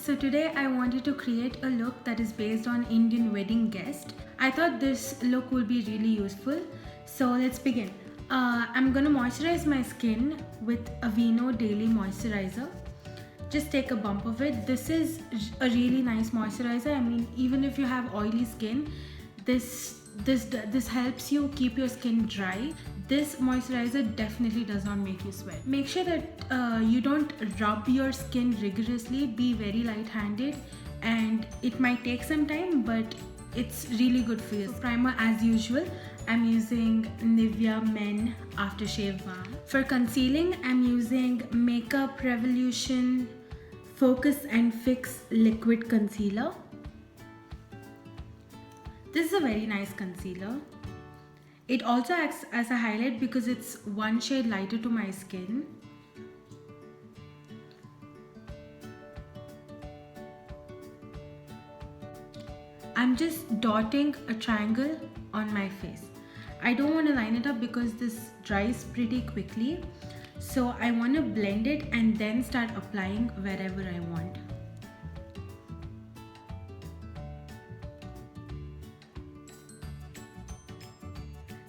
So today I wanted to create a look that is based on Indian wedding guest. I thought this look would be really useful. So let's begin. I'm gonna moisturize my skin with Aveeno Daily Moisturizer. Just take a bump of it. This is a really nice moisturizer. I mean, even if you have oily skin, this helps you keep your skin dry. This moisturizer definitely does not make you sweat. Make sure that you don't rub your skin rigorously. Be very light-handed, and it might take some time, but it's really good for you. So primer, as usual, I'm using Nivea Men Aftershave Balm. For concealing, I'm using Makeup Revolution Focus and Fix Liquid Concealer. This is a very nice concealer. It also acts as a highlight because it's one shade lighter to my skin. I'm just dotting a triangle on my face. I don't want to line it up because this dries pretty quickly. So I want to blend it and then start applying wherever I want.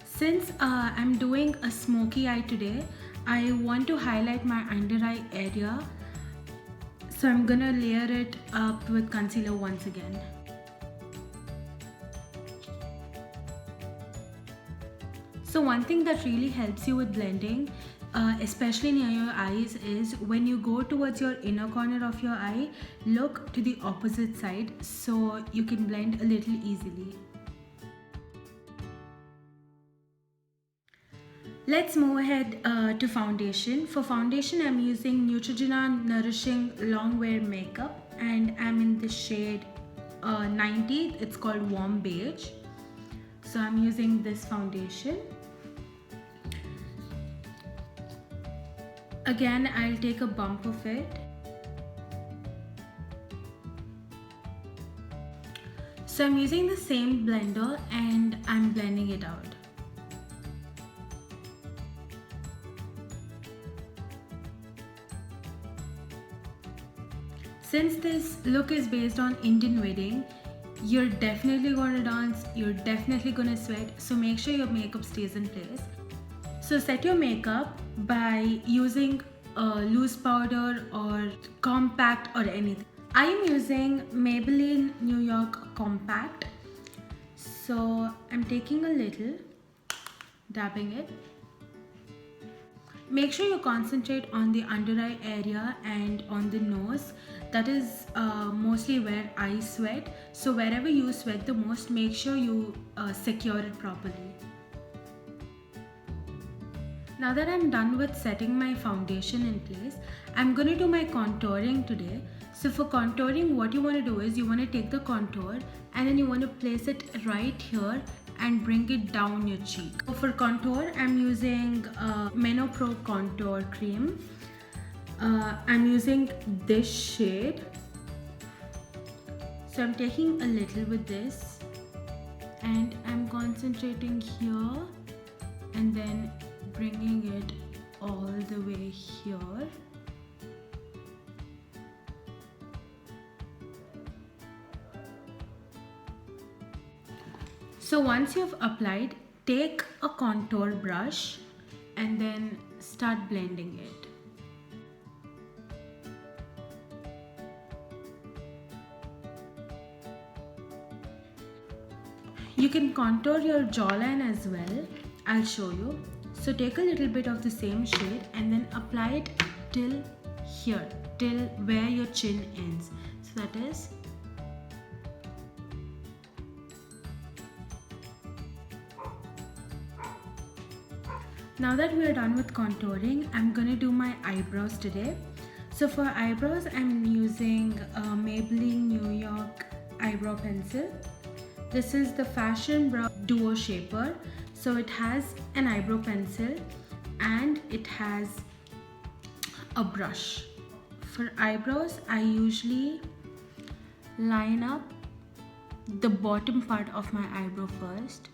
Since I'm doing a smoky eye today, I want to highlight my under eye area. So I'm gonna layer it up with concealer once again. So one thing that really helps you with blending, especially near your eyes, is when you go towards your inner corner of your eye, look to the opposite side so you can blend a little easily. Let's move ahead to foundation. For foundation, I'm using Neutrogena Nourishing Longwear Makeup, and I'm in the shade 90. It's called Warm Beige. So I'm using this foundation. Again, I'll take a bump of it. So I'm using the same blender and I'm blending it out. Since this look is based on Indian wedding, you're definitely going to dance, you're definitely going to sweat, so make sure your makeup stays in place. So set your makeup by using a loose powder or compact or anything. I am using Maybelline New York Compact. So I'm taking a little, dabbing it. Make sure you concentrate on the under eye area and on the nose. That is mostly where I sweat. So wherever you sweat the most, make sure you secure it properly. Now that I'm done with setting my foundation in place, I'm going to do my contouring today. So for contouring, what you want to do is you want to take the contour and then you want to place it right here and bring it down your cheek. So for contour, I'm using Menopro Contour Cream. I'm using this shade. So I'm taking a little with this and I'm concentrating here and then bringing it all the way here. So once you've applied, take a contour brush and then start blending it. You can contour your jawline as well. I'll show you. So take a little bit of the same shade and then apply it till here, till where your chin ends. So that is now that we are done with contouring, I'm gonna do my eyebrows today. So for eyebrows, I'm using Maybelline New York Eyebrow Pencil. This is the Fashion Brow Duo Shaper. So it has an eyebrow pencil and it has a brush. For eyebrows, I usually line up the bottom part of my eyebrow first.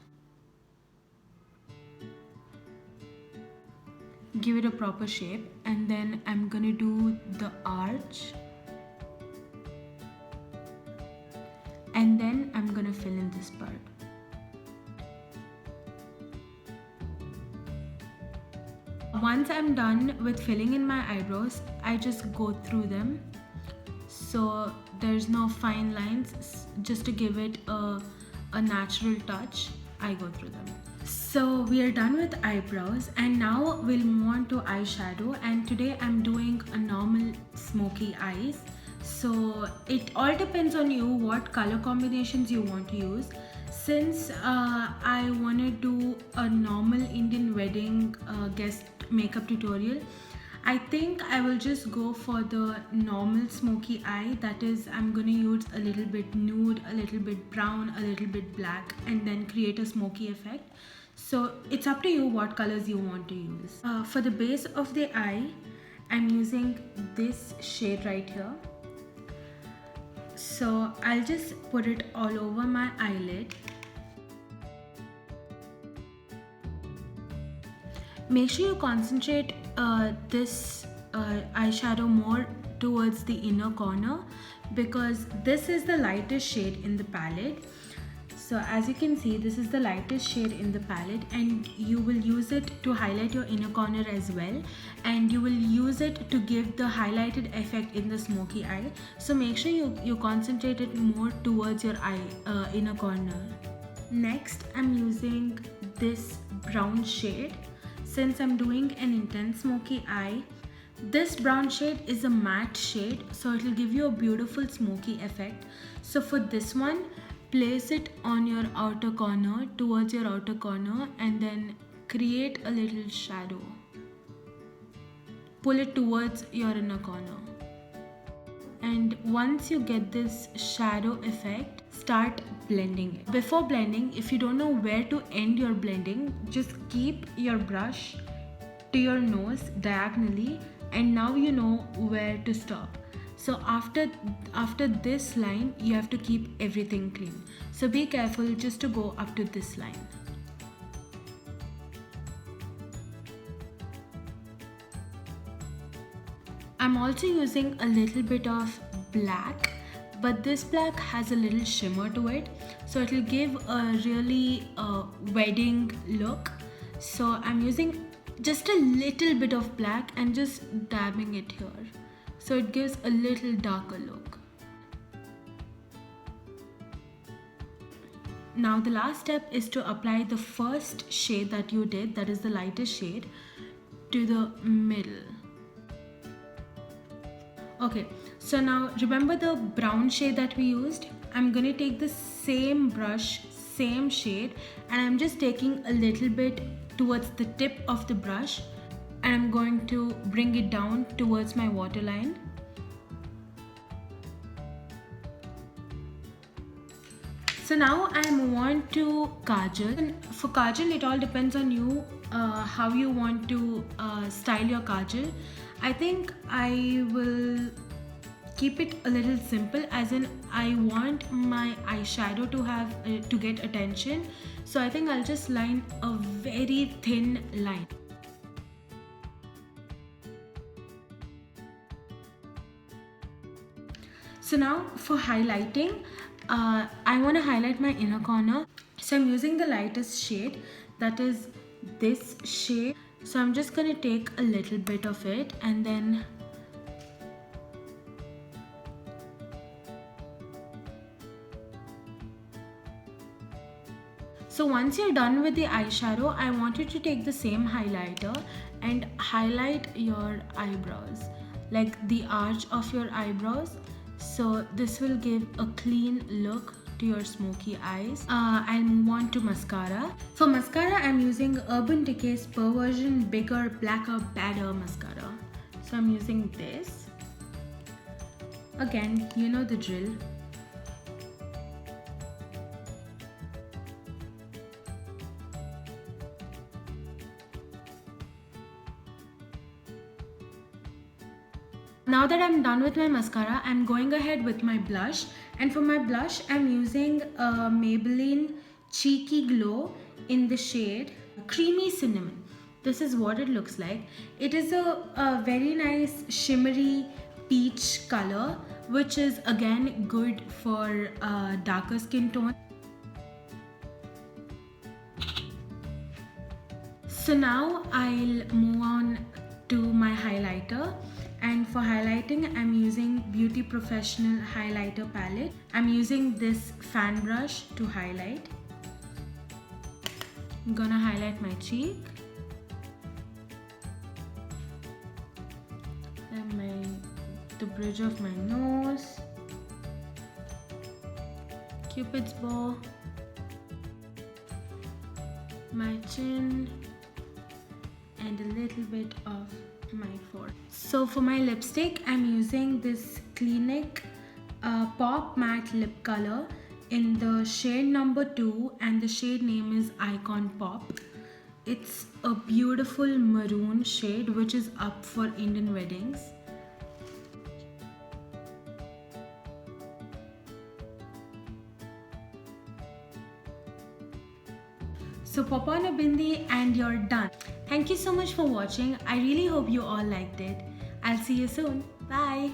Give it a proper shape and then I'm gonna do the arch and then I'm gonna fill in this part. Once I'm done with filling in my eyebrows, I just go through them so there's no fine lines, just to give it a natural touch. I go through them. So we are done with eyebrows, and now we'll move on to eyeshadow, and today I'm doing a normal smoky eyes. So it all depends on you what color combinations you want to use. Since I want to do a normal Indian wedding guest makeup tutorial, I think I will just go for the normal smoky eye. That is, I'm gonna use a little bit nude, a little bit brown, a little bit black, and then create a smoky effect. So it's up to you what colors you want to use. For the base of the eye, I'm using this shade right here. So I'll just put it all over my eyelid. Make sure you concentrate this eyeshadow more towards the inner corner, because this is the lightest shade in the palette. So as you can see, this is the lightest shade in the palette, and you will use it to highlight your inner corner as well, and you will use it to give the highlighted effect in the smoky eye. So make sure you concentrate it more towards your eye inner corner. Next, I'm using this brown shade. Since I'm doing an intense smoky eye, this brown shade is a matte shade, so it will give you a beautiful smoky effect. So for this one, place it on your outer corner, towards your outer corner, and then create a little shadow. Pull it towards your inner corner. And once you get this shadow effect, start blending it. Before blending, if you don't know where to end your blending, just keep your brush to your nose diagonally, and now you know where to stop. So after this line, you have to keep everything clean. So be careful just to go up to this line. I'm also using a little bit of black, but this black has a little shimmer to it, so it will give a really wedding look. So I'm using just a little bit of black and just dabbing it here, so it gives a little darker look. Now the last step is to apply the first shade that you did, that is the lightest shade, to the middle. Okay, so now remember the brown shade that we used? I'm gonna take the same brush, same shade, and I'm just taking a little bit towards the tip of the brush, and I'm going to bring it down towards my waterline. So now I move on to kajal. And for kajal, it all depends on you how you want to style your kajal. I think I will keep it a little simple, as in I want my eyeshadow to have to get attention. So I think I'll just line a very thin line. So now for highlighting, I want to highlight my inner corner. So I'm using the lightest shade, that is this shade. So I'm just going to take a little bit of it, and then so once you're done with the eyeshadow, I want you to take the same highlighter and highlight your eyebrows, like the arch of your eyebrows. So this will give a clean look to your smoky eyes. I'll move on to mascara. For mascara, I'm using Urban Decay's Perversion Bigger, Blacker, Badder mascara. So I'm using this. Again, you know the drill. Now that I'm done with my mascara, I'm going ahead with my blush. And for my blush, I'm using Maybelline Cheeky Glow in the shade Creamy Cinnamon. This is what it looks like. It is a very nice shimmery peach color, which is again good for darker skin tone. So now I'll move on to my highlighter, and for highlighting I'm using Beauty Professional highlighter palette. I'm using this fan brush to highlight. I'm gonna highlight my cheek and the bridge of my nose, Cupid's bow, my chin, and a little bit of my forehead. So for my lipstick, I'm using this Clinique Pop Matte Lip Color in the shade number 2, and the shade name is Icon Pop. It's a beautiful maroon shade which is up for Indian weddings. So pop on a bindi and you're done. Thank you so much for watching. I really hope you all liked it. I'll see you soon. Bye.